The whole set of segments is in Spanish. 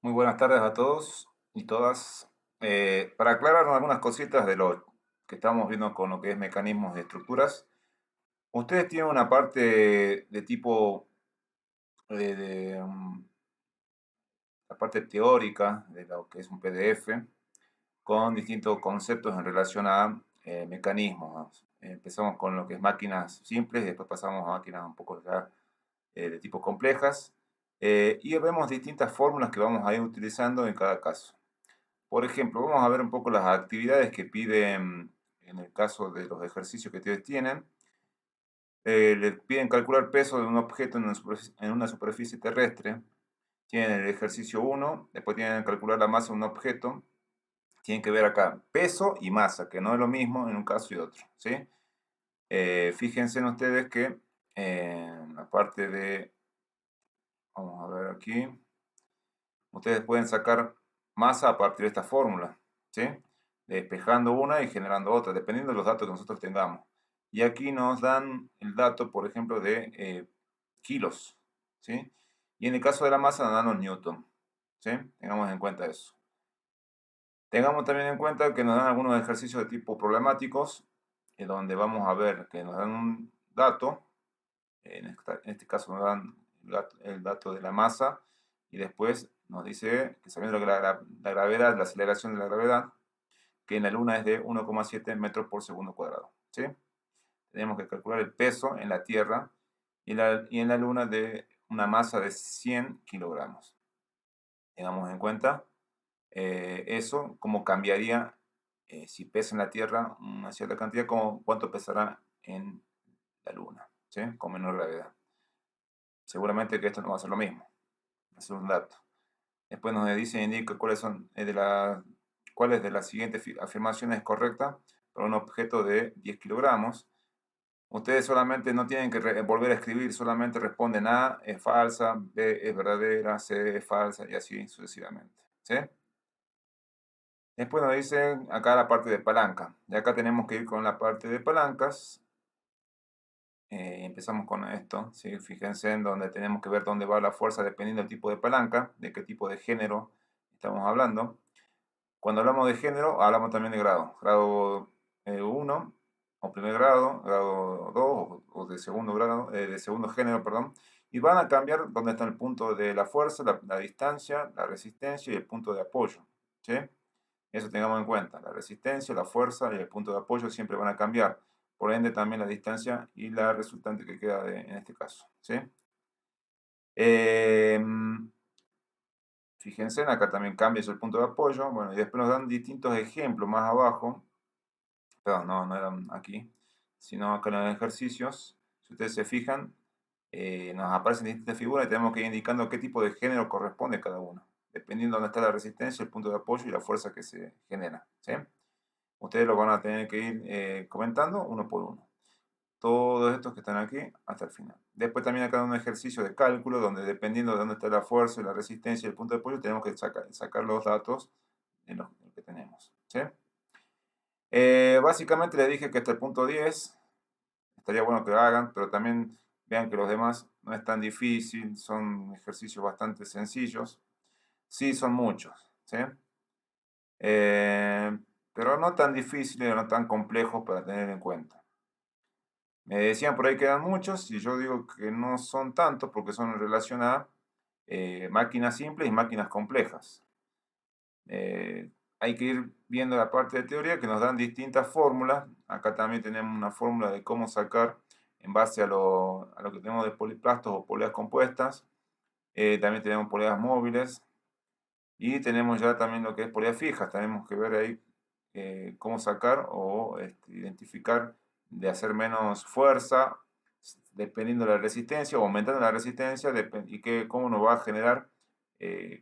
Muy buenas tardes a todos y todas. Para aclarar algunas cositas de lo que estamos viendo con lo que es mecanismos de estructuras, ustedes tienen una parte de tipo la parte teórica de lo que es un PDF con distintos conceptos en relación a mecanismos. Empezamos con lo que es máquinas simples, después pasamos a máquinas un poco ya de tipo complejas y vemos distintas fórmulas que vamos a ir utilizando en cada caso. Por ejemplo, vamos a ver un poco las actividades que piden en el caso de los ejercicios que ustedes tienen. Les piden calcular peso de un objeto en una superficie terrestre. Tienen el ejercicio 1, después tienen que calcular la masa de un objeto. Tienen que ver acá peso y masa, que no es lo mismo en un caso y otro, ¿sí? Fíjense en ustedes que en la parte de, vamos a ver aquí, ustedes pueden sacar masa a partir de esta fórmula, ¿sí? Despejando una y generando otra, dependiendo de los datos que nosotros tengamos. Y aquí nos dan el dato, por ejemplo, de kilos, ¿sí? Y en el caso de la masa nos dan los newton, ¿sí? Tengamos en cuenta eso. Tengamos también en cuenta que nos dan algunos ejercicios de tipo problemáticos, donde vamos a ver que nos dan un dato, en este caso nos dan el dato de la masa, y después nos dice que sabiendo la gravedad, la aceleración de la gravedad, que en la Luna es de 1,7 metros por segundo cuadrado, ¿sí? Tenemos que calcular el peso en la Tierra y en la Luna de una masa de 100 kilogramos. Tengamos en cuenta eso, cómo cambiaría si pesa en la Tierra una cierta cantidad, cuánto pesará en la Luna, ¿sí? Con menor gravedad. Seguramente que esto no va a ser lo mismo, va a ser un dato. Después nos dice, indica cuáles son cuáles de las siguientes afirmaciones es correcta para un objeto de 10 kilogramos. Ustedes solamente no tienen que volver a escribir, solamente responden A es falsa, B es verdadera, C es falsa y así sucesivamente, ¿sí? Después nos dicen acá la parte de palanca. Y acá tenemos que ir con la parte de palancas. Empezamos con esto, ¿sí? Fíjense en donde tenemos que ver dónde va la fuerza dependiendo del tipo de palanca, de qué tipo de género estamos hablando. Cuando hablamos de género, hablamos también de grado. Grado 1, o primer grado, grado 2, o de segundo grado, de segundo género, perdón. Y van a cambiar dónde está el punto de la fuerza, la distancia, la resistencia y el punto de apoyo, ¿sí? Eso tengamos en cuenta. La resistencia, la fuerza y el punto de apoyo siempre van a cambiar. Por ende, también la distancia y la resultante que queda en este caso, ¿sí? Eh, Fíjense, acá también cambia el punto de apoyo. Bueno, y después nos dan distintos ejemplos más abajo. Perdón, no eran aquí, sino acá en los ejercicios. Si ustedes se fijan, nos aparecen distintas figuras y tenemos que ir indicando qué tipo de género corresponde cada uno, dependiendo de dónde está la resistencia, el punto de apoyo y la fuerza que se genera, ¿sí? Ustedes lo van a tener que ir comentando uno por uno. Todos estos que están aquí hasta el final. Después también acá un ejercicio de cálculo donde dependiendo de dónde está la fuerza, la resistencia y el punto de apoyo, tenemos que sacar los datos de lo que tenemos, ¿sí? Básicamente les dije que hasta el punto 10 estaría bueno que lo hagan, pero también vean que los demás no es tan difícil, son ejercicios bastante sencillos. Sí, son muchos, ¿sí? Eh, pero no tan difíciles, no tan complejos para tener en cuenta. Me decían por ahí que eran muchos y yo digo que no son tantos porque son en relación a máquinas simples y máquinas complejas. Hay que ir viendo la parte de teoría que nos dan distintas fórmulas. Acá también tenemos una fórmula de cómo sacar en base a lo que tenemos de poliplastos o poleas compuestas. También tenemos poleas móviles y tenemos ya también lo que es poleas fijas. Tenemos que ver ahí cómo sacar o identificar de hacer menos fuerza dependiendo de la resistencia o aumentando la resistencia y cómo nos va a generar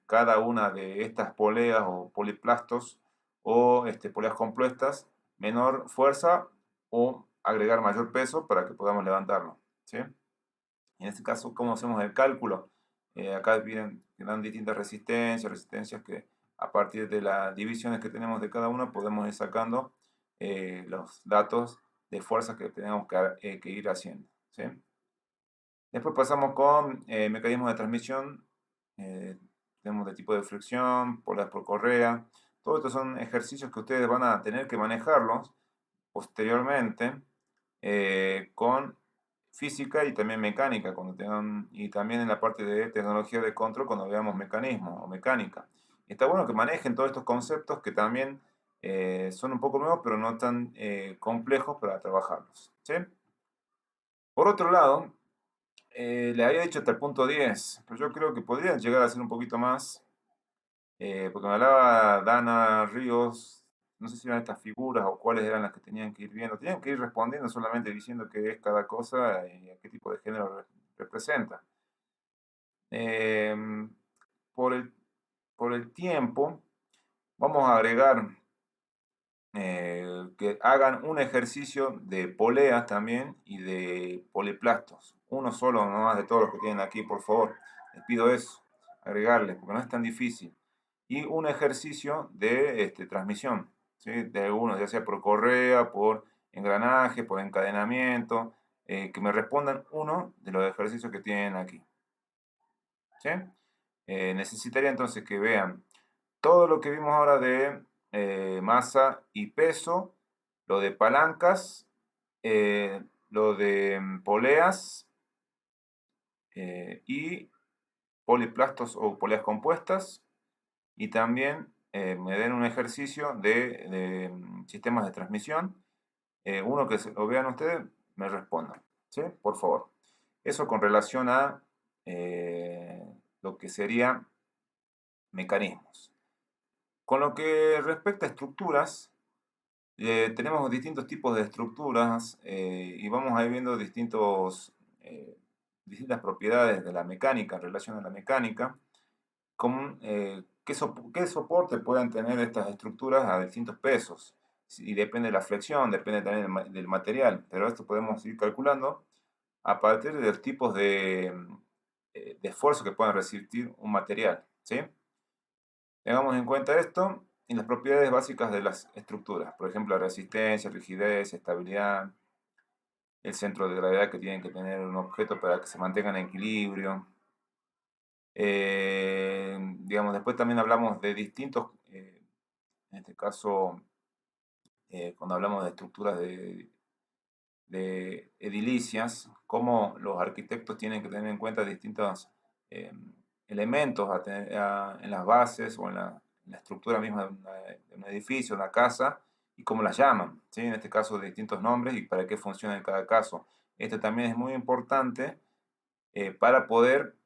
cada una de estas poleas o poliplastos o poleas compuestas menor fuerza o agregar mayor peso para que podamos levantarlo, ¿sí? En este caso, ¿cómo hacemos el cálculo? Acá dan distintas resistencias que a partir de las divisiones que tenemos de cada una podemos ir sacando los datos de fuerza que tenemos que ir haciendo, ¿sí? Después pasamos con mecanismos de transmisión tenemos de tipo de fricción, poleas por correa. Todos estos son ejercicios que ustedes van a tener que manejarlos posteriormente con física y también mecánica, cuando tengan, y también en la parte de tecnología de control cuando veamos mecanismo o mecánica. Está bueno que manejen todos estos conceptos que también son un poco nuevos, pero no tan complejos para trabajarlos. ¿Sí? Por otro lado, le había dicho hasta el punto 10, pero yo creo que podrían llegar a ser un poquito más, porque me hablaba Dana Ríos, no sé si eran estas figuras o cuáles eran las que tenían que ir viendo. Tenían que ir respondiendo solamente diciendo qué es cada cosa y a qué tipo de género representa. Em, por el, por el tiempo, vamos a agregar que hagan un ejercicio de poleas también y de poliplastos. Uno solo nomás de todos los que tienen aquí, por favor. Les pido eso, agregarles, porque no es tan difícil. Y un ejercicio de transmisión, ¿sí? De uno, ya sea por correa, por engranaje, por encadenamiento, que me respondan uno de los ejercicios que tienen aquí. ¿Sí? Necesitaría entonces que vean todo lo que vimos ahora de masa y peso, lo de palancas, lo de poleas y poliplastos o poleas compuestas, y también me den un ejercicio de sistemas de transmisión. Uno que lo vean ustedes, me respondan, ¿sí? Por favor. Eso con relación a lo que sería mecanismos. Con lo que respecta a estructuras, tenemos distintos tipos de estructuras y vamos a ir viendo distintas propiedades de la mecánica en relación a la mecánica, con qué soporte pueden tener estas estructuras a distintos pesos. Y depende de la flexión, depende también del material, pero esto podemos ir calculando a partir de los tipos de esfuerzo que puedan resistir un material. ¿Sí? Tengamos en cuenta esto y las propiedades básicas de las estructuras, por ejemplo, la resistencia, rigidez, estabilidad, el centro de gravedad que tienen que tener un objeto para que se mantenga en equilibrio. Digamos, después también hablamos de distintos, en este caso, cuando hablamos de estructuras de edilicias, cómo los arquitectos tienen que tener en cuenta distintos elementos en las bases o en la estructura misma de un edificio, una casa, y cómo las llaman, ¿sí? En este caso, de distintos nombres y para qué funciona en cada caso. Esto también es muy importante para poder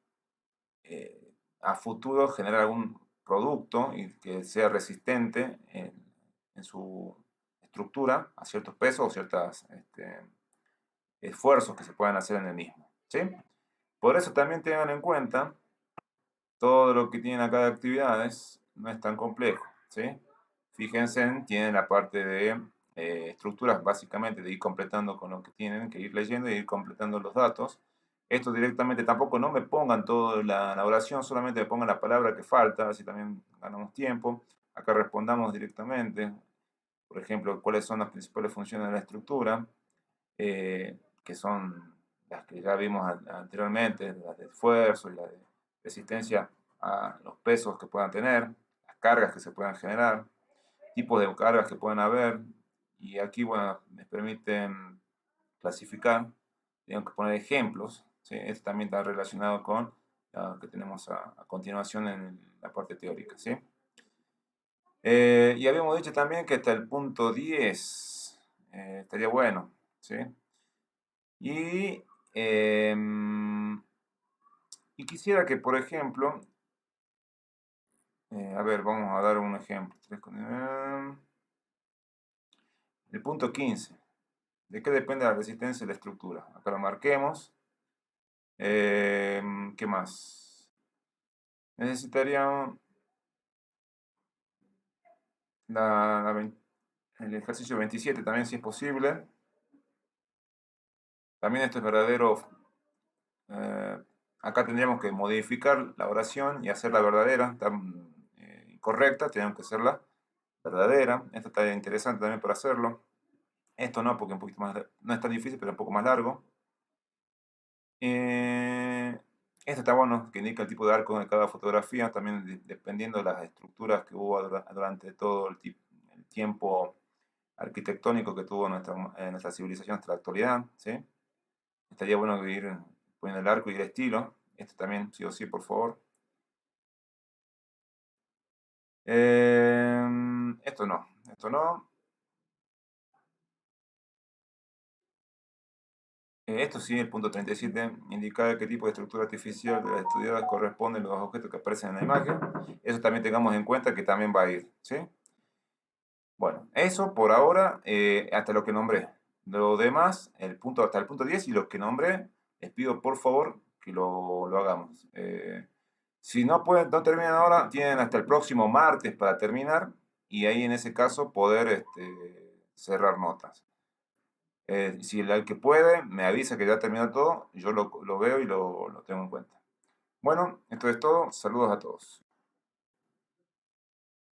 a futuro generar algún producto y que sea resistente en su estructura a ciertos pesos o ciertos esfuerzos que se puedan hacer en el mismo. ¿Sí? Por eso también tengan en cuenta todo lo que tienen acá de actividades, no es tan complejo. ¿Sí? Fíjense, tienen la parte de estructuras, básicamente, de ir completando con lo que tienen, que ir leyendo y ir completando los datos. Esto directamente tampoco no me pongan toda la oración, solamente me pongan la palabra que falta, así también ganamos tiempo. Acá respondamos directamente, por ejemplo, cuáles son las principales funciones de la estructura, que son las que ya vimos anteriormente, la de esfuerzo y la de resistencia a los pesos que puedan tener, las cargas que se puedan generar, tipos de cargas que pueden haber, y aquí, bueno, me permiten clasificar, tengo que poner ejemplos, ¿sí? Esto también está relacionado con lo que tenemos a continuación en la parte teórica, ¿sí? Y habíamos dicho también que hasta el punto 10 estaría bueno, ¿sí? Y, em, y quisiera que, por ejemplo, a ver, vamos a dar un ejemplo. El punto 15. ¿De qué depende la resistencia de la estructura? Acá lo marquemos. ¿Qué más? Necesitaría el ejercicio 27 también, si es posible. También esto es verdadero. Acá tendríamos que modificar la oración y hacerla verdadera. Está incorrecta, tenemos que hacerla verdadera. Esto está interesante también para hacerlo. Esto no, porque un poquito más, no es tan difícil, pero un poco más largo. Este está bueno, que indica el tipo de arco de cada fotografía, también dependiendo de las estructuras que hubo durante todo el tiempo arquitectónico que tuvo nuestra civilización hasta la actualidad, ¿sí? Estaría bueno ir poniendo el arco y el estilo. Este también, sí o sí, por favor. Esto no, esto no. Esto sí, el punto 37 indica qué tipo de estructura artificial de las estudiadas corresponden los objetos que aparecen en la imagen. Eso también tengamos en cuenta que también va a ir, ¿sí? Bueno, eso por ahora, hasta lo que nombré. Lo demás, hasta el punto 10 y lo que nombré, les pido por favor que lo hagamos. Si no pueden, no terminan ahora, tienen hasta el próximo martes para terminar y ahí en ese caso poder cerrar notas. Si el que puede me avisa que ya terminó todo, yo lo veo y lo tengo en cuenta. Bueno, esto es todo. Saludos a todos.